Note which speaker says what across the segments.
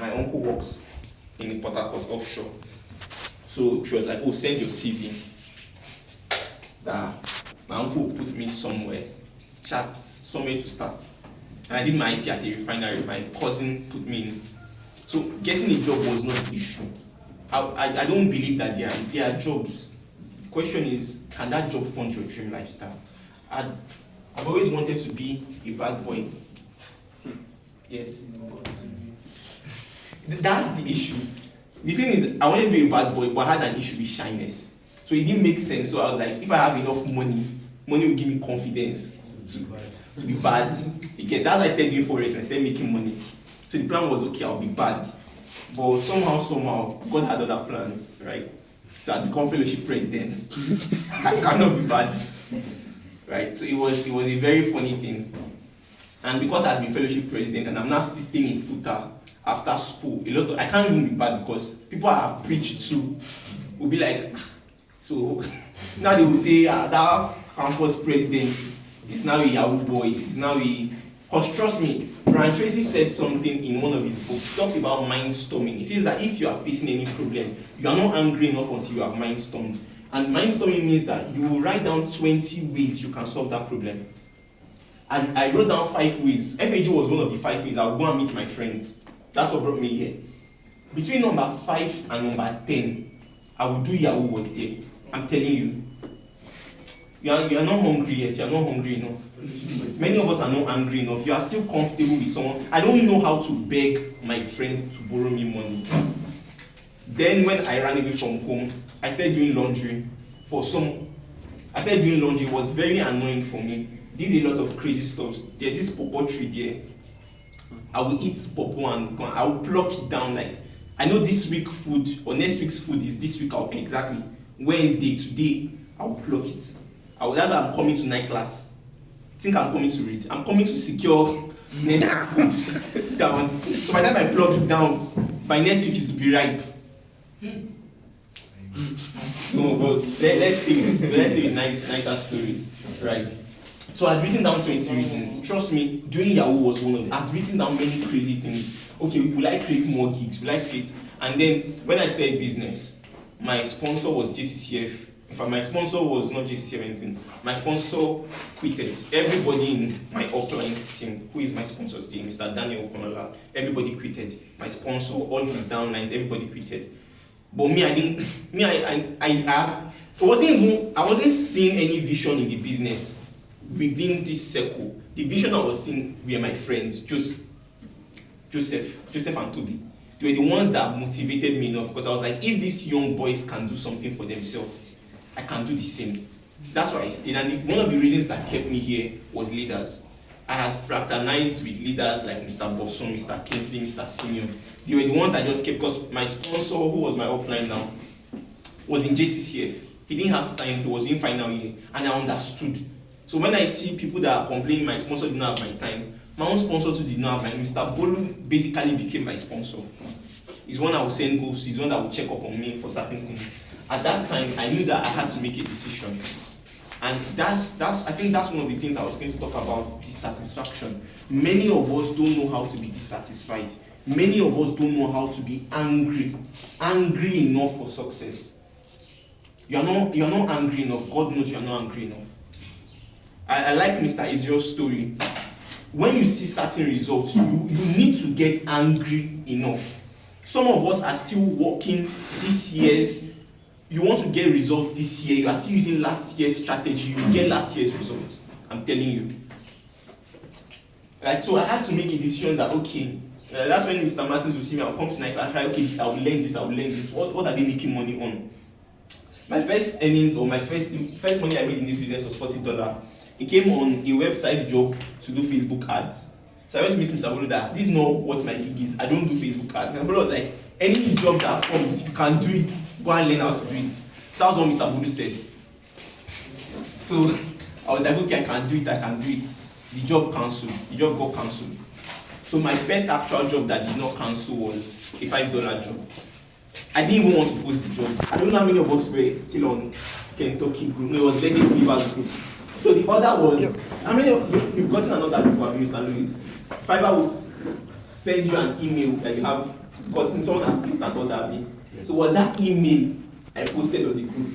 Speaker 1: my uncle works in Port Harcourt offshore. So she was like, oh, send your CV. That my uncle will put me somewhere to start. And I did my IT at a refinery. My cousin put me in. So getting a job was not an issue. I don't believe that there are jobs. The question is, can that job fund your dream lifestyle? I've always wanted to be a bad boy. Yes. That's the issue. The thing is, I wanted to be a bad boy, but I had an issue with shyness. So it didn't make sense. So I was like, if I have enough money will give me confidence to be bad. Again, that's why I started doing forex and I started making money. So the plan was, okay, I'll be bad. But somehow, God had other plans, right? So I'd become fellowship president. I cannot be bad. Right? So it was a very funny thing. And because I'd been fellowship president and I'm now sitting in Futa after school, I can't even be bad because people I have preached to will be like, so now they will say, that campus president is now a Yahoo boy, is now a... Because trust me, Brian Tracy said something in one of his books. He talks about mindstorming. He says that if you are facing any problem, you are not angry enough until you have mindstormed. And mindstorming means that you will write down 20 ways you can solve that problem. And I wrote down 5 ways. FAG was one of the 5 ways. I'll go and meet my friends. That's what brought me here. Between number 5 and number 10, I will do Yahoo was there. I'm telling you. You are not hungry yet. You are not hungry enough. Many of us are not angry enough. You are still comfortable with someone. I don't know how to beg my friend to borrow me money. Then when I ran away from home, I started doing laundry. It was very annoying for me. Did a lot of crazy stuff. There's this pawpaw tree there. I will eat pawpaw and I will pluck it down. Like, I know this week food or next week's food is this week. Exactly. Wednesday, today, I will pluck it. That's why I'm coming to night class. I think I'm coming to read. I'm coming to secure next food down. So by the time I plug it down, by next week it will be ripe. No, but let's take it nicer stories, right? So I'd written down 20 reasons. Trust me, doing Yahoo was one of them. I'd written down many crazy things. Okay, will I create more gigs? And then when I started business, my sponsor was JCCF. In fact, my sponsor was not JCCF or anything. My sponsor quitted. Everybody in my upline team, who is my sponsor today, Mr. Daniel Okonola, everybody quitted. My sponsor, all his downlines, everybody quitted. But I wasn't seeing any vision in the business within this circle. The vision I was seeing were my friends, Joseph and Toby. They were the ones that motivated me enough because I was like, if these young boys can do something for themselves, I can do the same. That's why I stayed. And one of the reasons that kept me here was leaders. I had fraternized with leaders like Mr. Bosson, Mr. Kingsley, Mr. Simeon. They were the ones that just kept, because my sponsor, who was my upline now, was in JCCF. He didn't have time, he was in final year, and I understood. So when I see people that are complaining my sponsor did not have my time, my own sponsor too did not have my time. Mr. Bolu basically became my sponsor. He's one that will send goals, he's one that will check up on me for certain things. At that time, I knew that I had to make a decision. And I think that's one of the things I was going to talk about, dissatisfaction. Many of us don't know how to be dissatisfied. Many of us don't know how to be angry enough for success. You're not angry enough. God knows you're not angry enough. I like Mr. Israel's story. When you see certain results, you need to get angry enough. Some of us are still working this year's. You want to get results this year, you are still using last year's strategy, you will get last year's results. I'm telling you. Right, so I had to make a decision that, okay, that's when Mr. Martins will see me, I'll come tonight, I'll try, okay, I will learn this. What are they making money on? My first earnings, or my first money I made in this business was $40. It came on a website job to do Facebook ads. So I went to Mr. Bolo that this is not what my gig is. I don't do Facebook ads. Mr. Bolo was like, any job that comes, you can do it. Go and learn how to do it. That was what Mr. Bolo said. So I was like, okay, I can do it. The job cancelled. The job got cancelled. So my first actual job that did not cancel was a $5 job. I didn't even want to post the jobs. I don't know how many of us were still on Kentucky group. No, it was Legacy Weavers group. So the other was, how many of you've gotten another group of St. Louis? Fiverr will send you an email that you have gotten someone at least that ordered me. It was that email I posted on the group.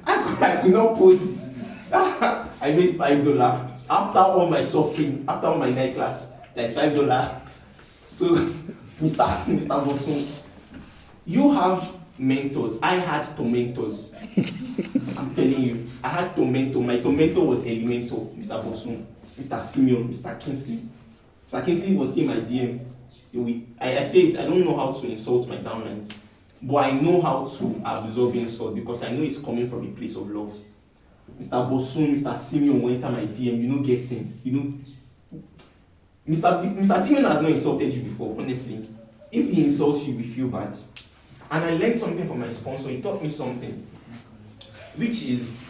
Speaker 1: I could not post. I made $5 after all my suffering, after all my night class. That's $5. So, Mr. Bosun, you have mentors. I had tormentors. I'm telling you, I had tormentor. My tormentor was Elementor, Mr. Bosun, Mr. Simeon, Mr. Kingsley. Mr. Kingsley was in my DM. I say it, I don't know how to insult my downlines, but I know how to absorb insult because I know it's coming from a place of love. Mr. Bosun, Mr. Simeon will enter my DM, you know, get sense. You know, Mr. Simeon has not insulted you before, honestly. If he insults you, we feel bad. And I learned something from my sponsor. He taught me something, which is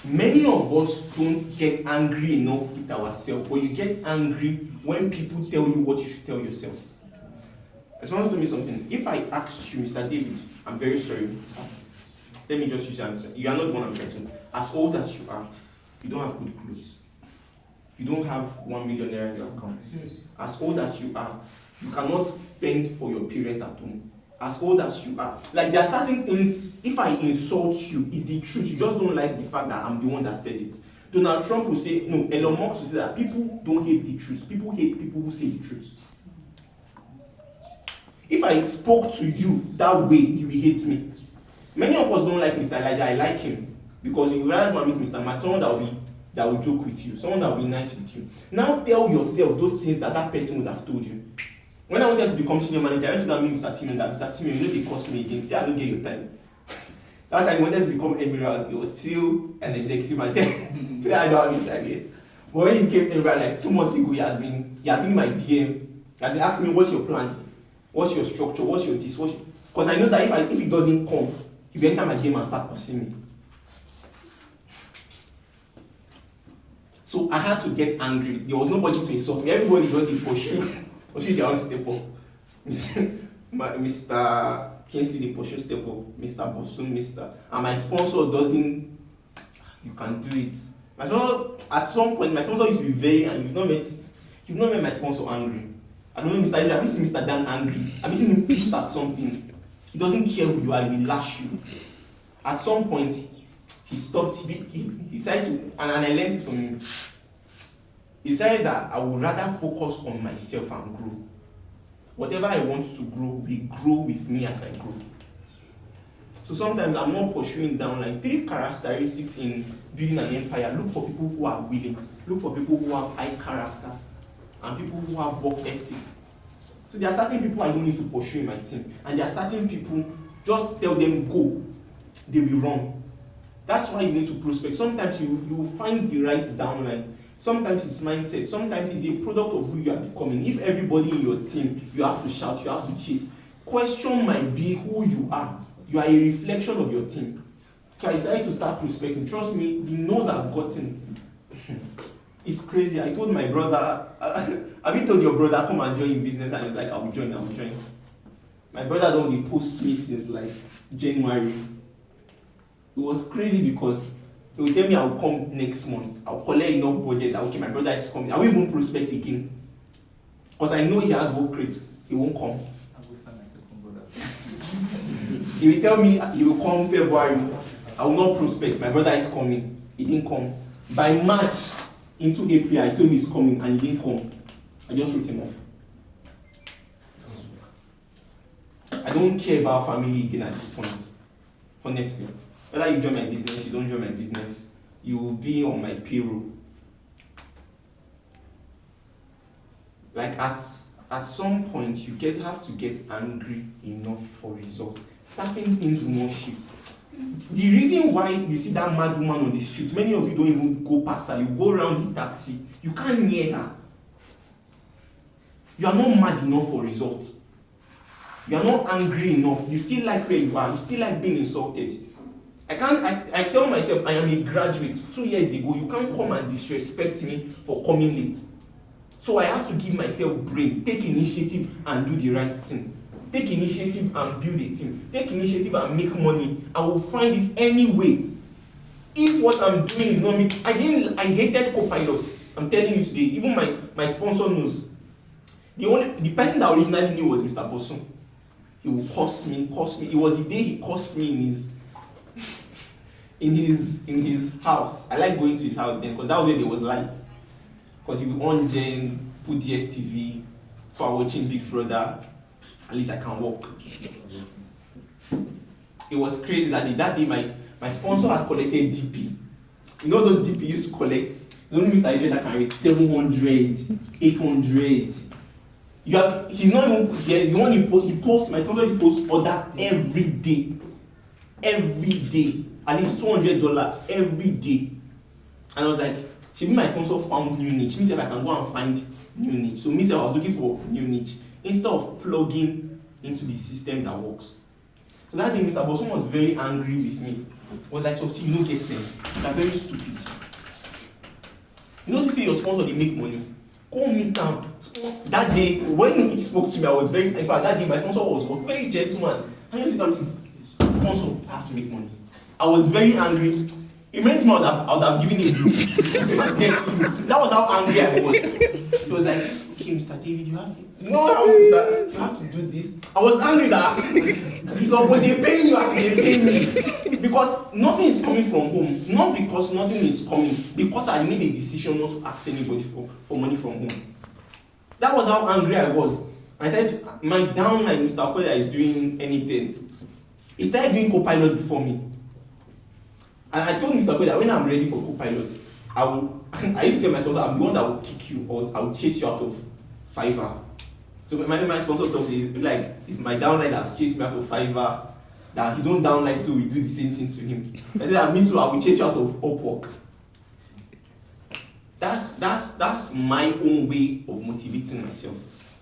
Speaker 1: many of us don't get angry enough with ourselves, but you get angry when people tell you what you should tell yourself. My sponsor told me something. If I asked you, Mr. David, I'm very sorry. Let me just use your answer. You are not the one I'm threatening. As old as you are, you don't have good clothes. You don't have 1 million naira in your account. As old as you are, you cannot fend for your parent at home. As old as you are, like there are certain things, if I insult you, it's the truth. You just don't like the fact that I'm the one that said it. Donald Trump will say, no, Elon Musk will say that people don't hate the truth. People hate people who say the truth. If I spoke to you that way, you will hate me. Many of us don't like Mr. Elijah. I like him because you would rather go and meet Mr. Matt, someone that will joke with you, someone that will be nice with you. Now tell yourself those things that person would have told you. When I wanted to become senior manager, I went to go and meet Mr. Simeon. That Mr. Simeon, you know they cost me again. Say I don't get your time. That time I wanted to become Emerald, he was still an executive. I said, I don't have your time yet. But when he became Emerald, like 2 months ago, he has been my DM. He has been asking me, what's your plan? What's your structure? What's your this? Because I know that if he doesn't come, he will enter my game and start pursuing me. So I had to get angry. There was nobody to insult me. Everybody was to pursue their own step up. Mr. Kingsley, they pursue step up. Mr. Bosun, and my sponsor doesn't. You can do it. My sponsor, at some point, my sponsor used to be very angry. You've not met my sponsor angry. I don't know, Mr. Have you seen Mr. Dan angry? Have you seen him pissed at something? He doesn't care who you are, he will lash you. At some point, he stopped, he decided to, and I learned it from him. He said that I would rather focus on myself and grow. Whatever I want to grow will grow with me as I grow. So sometimes I'm not pursuing down like 3 characteristics in building an empire. Look for people who are willing. Look for people who have high character. And people who have work ethic. So there are certain people I don't need to pursue in my team. And there are certain people, just tell them go. They will run. That's why you need to prospect. Sometimes you will find the right downline. Sometimes it's mindset. Sometimes it's a product of who you are becoming. If everybody in your team, you have to shout, you have to chase. Question might be who you are. You are a reflection of your team. So I decided to start prospecting. Trust me, the no's I've gotten. It's crazy. I told my brother, have you told your brother, come and join in business? And he's like, I'll join. My brother don't post me since like January. It was crazy because he will tell me I'll come next month. I'll collect enough budget. Okay, my brother is coming. I will even prospect again. Because I know he has work rate. He won't come.
Speaker 2: I will find my second brother.
Speaker 1: He will tell me he will come February. I will not prospect. My brother is coming. He didn't come. By March into April, I told him he's coming and he didn't come. I just wrote him off. I don't care about family again at this point. Honestly. Whether you join my business, you don't join my business, you will be on my payroll. Like at some point, you have to get angry enough for results. Certain things will not shift. The reason why you see that mad woman on the streets, many of you don't even go past her. You go around the taxi, you can't near her. You are not mad enough for results. You are not angry enough. You still like where you are. You still like being insulted. I tell myself I am a graduate. 2 years ago, you can't come and disrespect me for coming late. So I have to give myself brain, take initiative and do the right thing. Take initiative and build a team. Take initiative and make money. I will find it anyway. If what I'm doing is not me, I hated copilot. I'm telling you today, even my sponsor knows. The person that originally knew was Mr. Bosun. He will curse me. It was the day he cursed me in his house. I like going to his house then because that was where there was light. Because he would on gen, put DSTV, for watching Big Brother. At least I can walk. It was crazy that day my sponsor had collected DP. You know those DP used to collect? There's only Mr. Azure that can read 700, 800. He's not even, he's the one he posts, my sponsor posts order every day. Every day. At least $200 every day. And I was like, should be my sponsor found new niche. Me say I can go and find new niche. So me say I was looking for new niche instead of plugging into the system that works. So that day Mr. Bosun was very angry with me. Was like, something you don't get sense. You're very stupid. You know, you see your sponsor, they make money. Go meet them. That day, when he spoke to me, I was very, in fact, that day my sponsor was very gentleman. And he was like, sponsor, I have to make money. I was very angry. It makes me I would have given him blue. That was how angry I was. He was like, okay, Mr. David, you have to do this. I was angry that he's always they paying you as they pay me. Because nothing is coming from home. Not because nothing is coming, because I made a decision not to ask anybody for money from home. That was how angry I was. I said, my downline, Mr. Okoya, is doing anything. He started doing copilot before me. And I told Mr. Okoya that when I'm ready for copilot, I used to tell my sponsor, I'm the one that will kick you or I will chase you out of Fiverr. So my sponsor tells me, like, it's my downline that has chased me out of Fiverr, that his own downline too will do the same thing to him. I said, me too, I will chase you out of Upwork. That's my own way of motivating myself.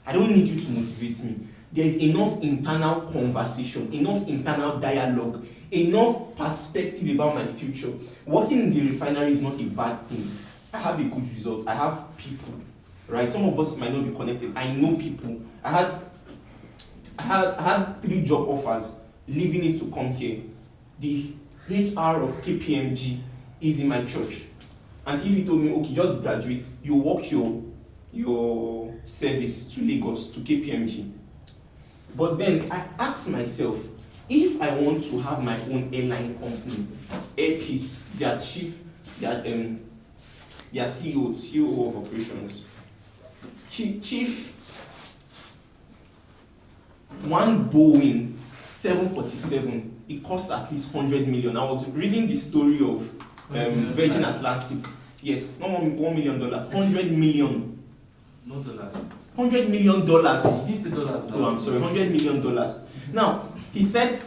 Speaker 1: I don't need you to motivate me. There's enough internal conversation, enough internal dialogue, enough perspective about my future. Working in the refinery is not a bad thing. I have a good result. I have people, right? Some of us might not be connected. I know people. I had 3 job offers, leaving it to come here. The HR of KPMG is in my church. And if he told me, okay, just graduate, you work your service to Lagos, to KPMG. But then I asked myself, if I want to have my own airline company, Airpeace, their CEO of operations, chief, one Boeing 747, it costs at least 100 million. I was reading the story of Virgin Atlantic. Yes, not $1 million, 100 million.
Speaker 2: No dollars.
Speaker 1: $100 million.
Speaker 2: He's the dollars.
Speaker 1: Oh, I'm sorry, $100 million. Now, he said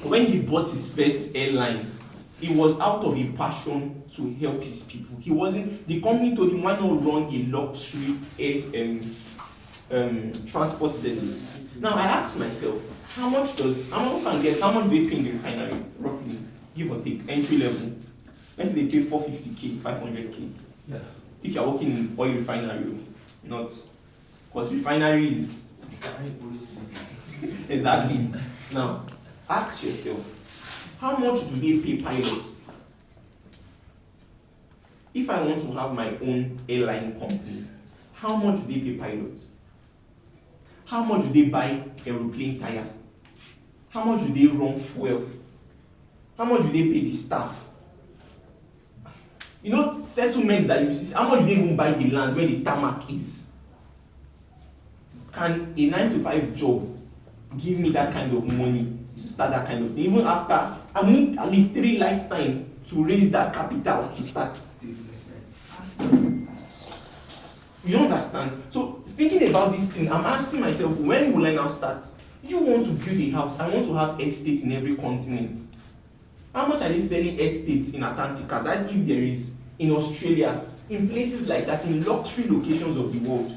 Speaker 1: when he bought his first airline, it was out of a passion to help his people. The company told him, why not run a luxury transport service? Now, I asked myself, how much do they pay in the refinery, roughly, give or take, entry level? Let's say they pay $450K, $500K.
Speaker 2: Yeah.
Speaker 1: If you're working in oil refinery, not, because refineries. Exactly. Now, ask yourself, how much do they pay pilots? If I want to have my own airline company, how much do they pay pilots? How much do they buy aeroplane tire? How much do they run fuel? How much do they pay the staff? You know, settlements that you see, how much do they even buy the land where the tarmac is? Can a 9-to-5 job give me that kind of money to start that kind of thing? Even after, I will need at least 3 lifetimes to raise that capital to start. You don't understand? So, thinking about this thing, I'm asking myself, when will I now start? You want to build a house, I want to have estates in every continent. How much are they selling estates in Antarctica? That's if there is, in Australia, in places like that, in luxury locations of the world.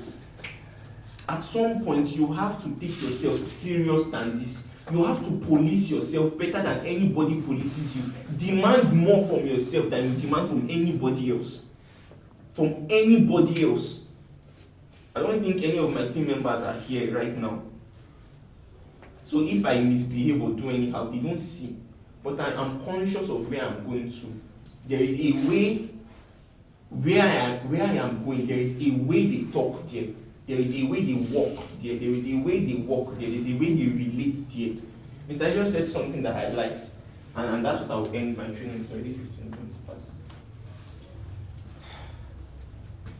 Speaker 1: At some point, you have to take yourself serious than this. You have to police yourself better than anybody polices you. Demand more from yourself than you demand from anybody else. From anybody else. I don't think any of my team members are here right now. So if I misbehave or do anyhow, they don't see. But I am conscious of where I'm going to. There is a way where I am going. There is a way they talk there. there is a way they walk there. There is a way they walk there. There is a way they relate there. Mr. Azure said something that I liked, and that's what I will end my training. It's already 15 minutes past.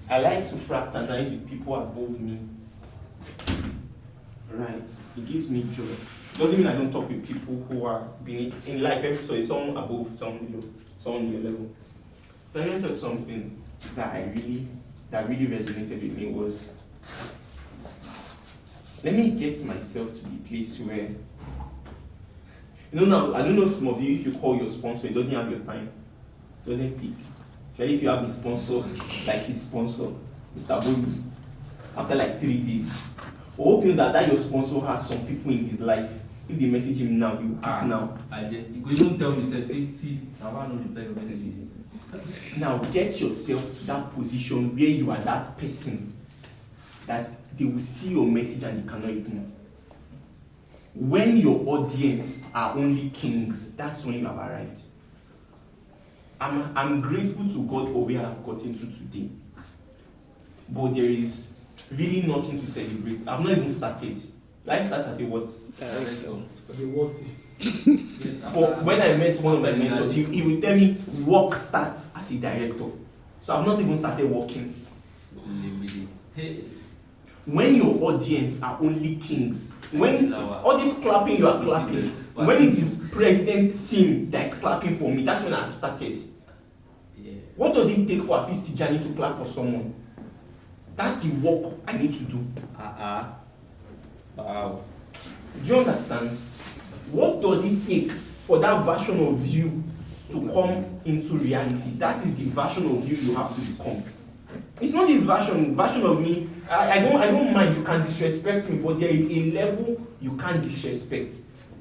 Speaker 1: I like to fraternize with people above me. Right. It gives me joy. Doesn't mean I don't talk with people who are beneath in life. So it's someone above, someone below, someone in your level. So I just said something that really resonated with me was, let me get myself to the place where, now I don't know if some of you, if you call your sponsor, it doesn't have your time, it doesn't pick. Especially if you have a sponsor like his sponsor, Mr. Bolu, after like 3 days. We hope you that your sponsor has some people in his life. If they message him now, he will pick now.
Speaker 2: You could even tell me, see, I want to reply your messages.
Speaker 1: Now get yourself to that position where you are that person that they will see your message and they cannot ignore. When your audience are only kings, that's when you have arrived. I'm grateful to God for where I've gotten to today. But there is really nothing to celebrate. I've not even started. Life starts as a what? But when I met one of my mentors, he would tell me work starts as a director. So I've not even started working. When your audience are only kings, when all this clapping you are clapping, when it is president team that's clapping for me, that's when I started. What does it take for a Hafiz Tijani to clap for someone? That's the work I need to do.
Speaker 2: Wow.
Speaker 1: Do you understand? What does it take for that version of you to come into reality? That is the version of you have to become. It's not this version of me. I don't mind, you can disrespect me, but there is a level you can't disrespect.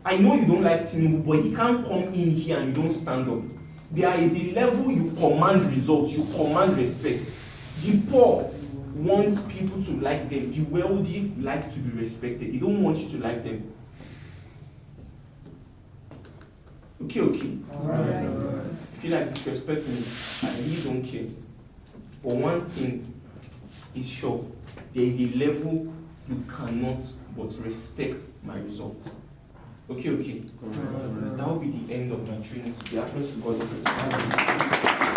Speaker 1: I know you don't like Tinubu, but he can't come in here and you don't stand up. There is a level you command results, you command respect. The poor wants people to like them. The wealthy like to be respected. They don't want you to like them. Okay. Alright. If you like disrespect me, I really don't care. But one thing is sure, there is a level you cannot but respect my results. Okay. That will be the end of my training today. Applause to God.